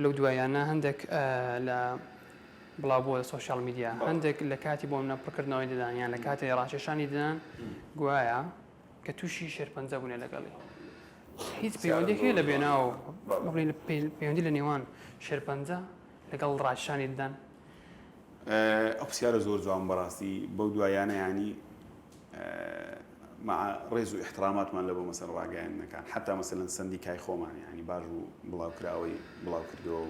لەو دوایانە هەندێک لە بڵاوبووە لە سوۆشیال میدیا هەندێک لە کاتی بۆ منە پڕکردنەوەی دەدانیان لە کاتی ڕاکێشانی دەدان گوایە کە تووشی شێرپەنجە بوونێ لەگەڵی هیچ پەیوەندێکی لە بێناو بڵین پەیوەندی لە نێوان شێرپەنجە لەگەڵ ڕاکێشانی دەدان ئەو پرسیارە زۆر جوان بەڕاستی بەو دوایانە ینی مع ڕێز و احتراماتمان لە بۆ مەسەر ڕاگەیاندنەکان حتا مەسەلەن سندیکای خۆمان ینی باش و بڵاوکراوەی بڵاو کردەوە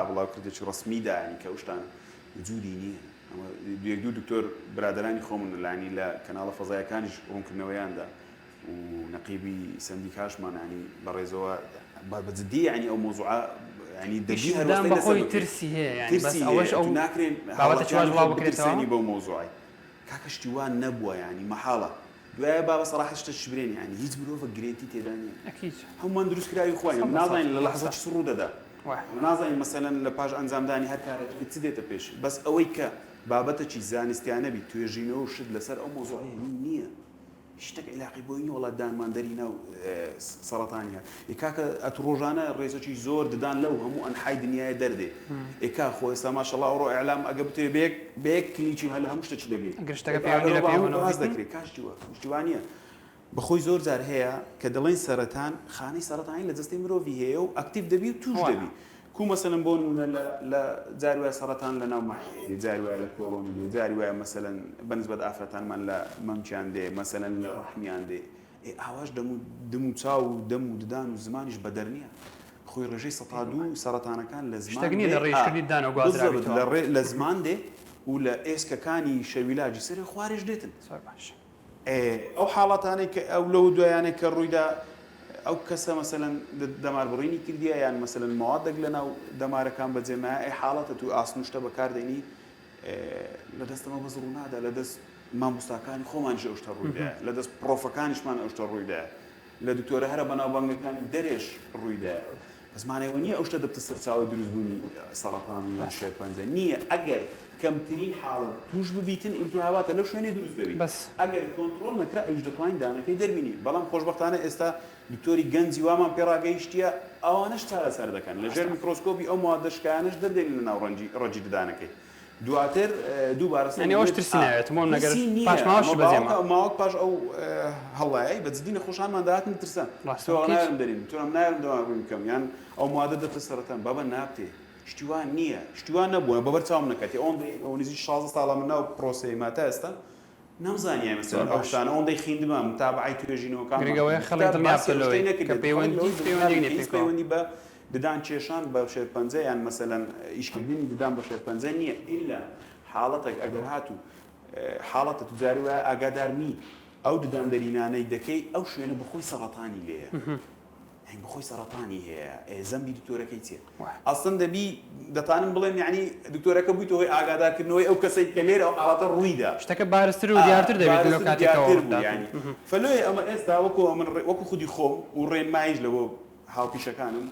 بڵاوکردێکی ڕسمیدا ینی کە شتان جوودی نییە دوێک دوو دکتۆر برادرانی خۆمن لانی لە کەناڵە فەزایەکانیش ڕوونکردنەوەیاندا و نەقیبی سندیکاشمان ینی بەڕێزەوە بەجددی ینی ئەو مۆزوعە ینی دەگی هەروەستەی بەخۆی ترسی هەیە ینی بەس ئەوەش ئەو ناکرێن بابەتە چواش بڵاو بکرێتەوە بەو مۆزوعی کاکەشتی وان نەبووە ینی مەحاڵە دوایە با بەسەراحە شتە شبرێن ینی هیچ مرۆڤە گرێتی تێدا نیە ئەکید هەمووان دروستکراوی خۆیان نازانین لە لەحزە چ ڕوو دەدا نازانین مەسەلەن لە پاش ئەنجامدانی هەر کارێکی چ دێتە پێش بەس ئەوەی کە بابەتێکی زانستیانە بی توێژینەوە و شت لەسەر ئەو مۆزوعی نییە شتێک علاقی بۆی نیە وڵات دانماندەرینە و سەرەتانیە ئێکاکە ئەت ڕۆژانە ڕێزەکی زۆر ددان لەو هەموو ئەنحای دنیای دەردێ ئێکا خۆی ئێستا ماشەڵڵا ئەوڕۆ ئیعلام ئەگە بتێ بەیەک کلیکی هەل هەموو شتێکی دەبێت گشتەکە پەیوەندی لە پەیوەندی دەکرێت کاشتیوە پشتیوانیە بەخۆی زۆر جار هەیە کە دەڵێن سەرەتان خانەی سەرەتانی لە جەستەی مرۆڤی هەیە و ئەکتیڤ دەبی و توش دەبی کو مەسەلەن بۆ نمونە لە جاری وایە سەرەتان لە ناو مەحیڵی جاری وایە لە کۆڵۆنی جاری وایە مەسەلەن بەنسبەت ئافرەتانمان لە مەمچیان دێ مەسەلەن لە ڕەحمیان دێ ئاواش دەم و چاو و دەم و ددان و زمانیش بەدەر نییە خۆی ڕێژەی سەتا دوو سەرەتانەکان لە زمان لە ڕێژکردنی دانەوە گوازراوی لە زمان دێ و لە ئێسکەکانی شەویلاجی سەری خوارێژ دێتن ئەو حاڵەتانەی کە ئەو لەو دوایانێک کە ڕوویدا ئەو کەسە مەسەلەن دەماربڕینی کردیە یان مەسەلەن مەوادێک لەناو دەمارەکان بەجێمایە ئەی حاڵەتە تو ئاسنوشتە بەکاردێنی لە دەستەمە بەز ڕوو نادا لە دەست مامۆستاکانی خۆمانش ئەو شتە ڕوویدایە لە دەست پرۆفەکانیشمان ئەو شتە ڕوویدایە لە دکتۆرە هەرە بەناوبانگەکانی دەرێژ ڕوویدایە بەس مانەوە نییە ئەو شتە دەبتە سەرچاوی دروستبوونی سەرەتانی یان شێرپەنجە نییە ئەگەر کەمترین حاڵەت توش ببیتن ئیلتیهاباتە لەو شوێنێ دروست دەبێت بەس ئەگەر کۆنتڕۆڵ نەکرا ئەوش دەتوانین دانەکەی دەربینی بەڵام خۆشبەختانە ئێستا دکتۆری گەنجی وامان پێڕاگەیشتیە ئەوانەش چارەسەر دەکەن لەژێر میکرۆسکۆپی ئەو مادەشکانش دەردێنین لە ناو ڕەنجی ددانەکەی دواتر دووبارە ئەوش ترسی ناوێت مۆ نەگەر پاش ماوەش بەجێمە ماوەک پاش ئەو هەڵایەی بەجددی نەخۆشانمان داهاتن ترسان نارم دەرین تۆم نارم دەوا بکەم یان ئەو مادە دەتە سەرەتان بابە نابتێ شتیوان نییە شتیوان نەبووە بەبەر چاوم نەکەتی ئەو نزیک 16 ساڵە من ناو پرۆسەی ماتە ئێستا نەمزانیە مەسەلەن ئەو شتانە ئەوەندەی خوێندمە متابعەی توێژینەوەکان گرنگەوەی خەڵک دڵنیابتەوەی کە پەیوەندی بە ددان کێشان بە شێرپەنجە یان مەسەلەن ئیشکردنی ددان بە شێرپەنجە نییە ئیلا حاڵەتێک ئەگەر هاتوو حاڵەتە توجاری وایە ئاگادار نی ئەو دداندەرینانەی دەکەی ئەو شوێنە بەخۆی سەرەتانی لێیە بەخۆی سەرەتانی هەیە زەمبی دکتۆرەکەی چییە ئەسڵەن دەبی دەتانم بڵێن یعنی دکتۆرەکە بوویتەوەی ئاگادارکردنەوەی ئەو کەسەی کە لێرە ئەو حاڵەتە ڕوویدا شتەکە بارزتر و دیارتر دەبێت لەو کاتێکەوە فەلۆی ئەمە ئێستا وەکو خودی خۆم و ڕێنمایش لەوە هاوپیشەکانم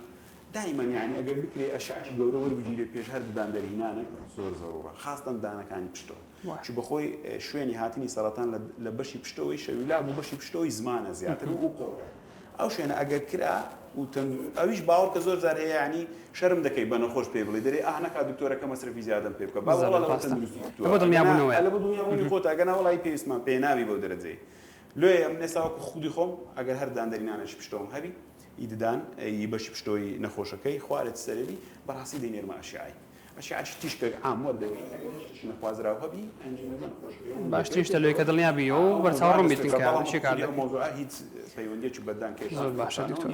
دائما يعني ئەگەر بکرێ ئەشعری گەورە وەربگیرێ پێش هەر دداندەرهێنانە زۆر زەڕوڕە خاستەن دانەکانی پشتەوە چ بەخۆی شوێنی هاتنی سەرەتان لە بەشی پشتەوەی شەویلا بۆ بەشی پشتەوەی زمانە زیاتر و ئەو شوێنە ئەگەر کرا و ئەویش باوەڕ کە زۆر جار هەیە ینی شەرم دەکەی بە نەخۆش پێ بڵێ دەرێ نەکات دکتۆرەکە مەسرفی زیادەم پێ بکە لە دڵنیابوونی خۆت ئەگەنا وڵی پێویستمان پێ ناوی بەو دەرەجەی لێ ئەم نێساوەکو خودی خۆم ئەگەر هەر داندەرینانەش پشتەوەم هەبی ئیددان ئی بەشی پشتۆی نەخۆشەکەی خوارێت سەرەوی بەڕاستی دەینێرمە ئەشعای ئەشعاش تیشکە عام وەردەوێت نەخوازراو هەبی باشترین شتە لێ کە دڵنیابی و بەرچاو ڕوون بیتن کە مۆزوع هیچ پەیوەندیەکی بەردان کێش زۆر باشە دکتۆر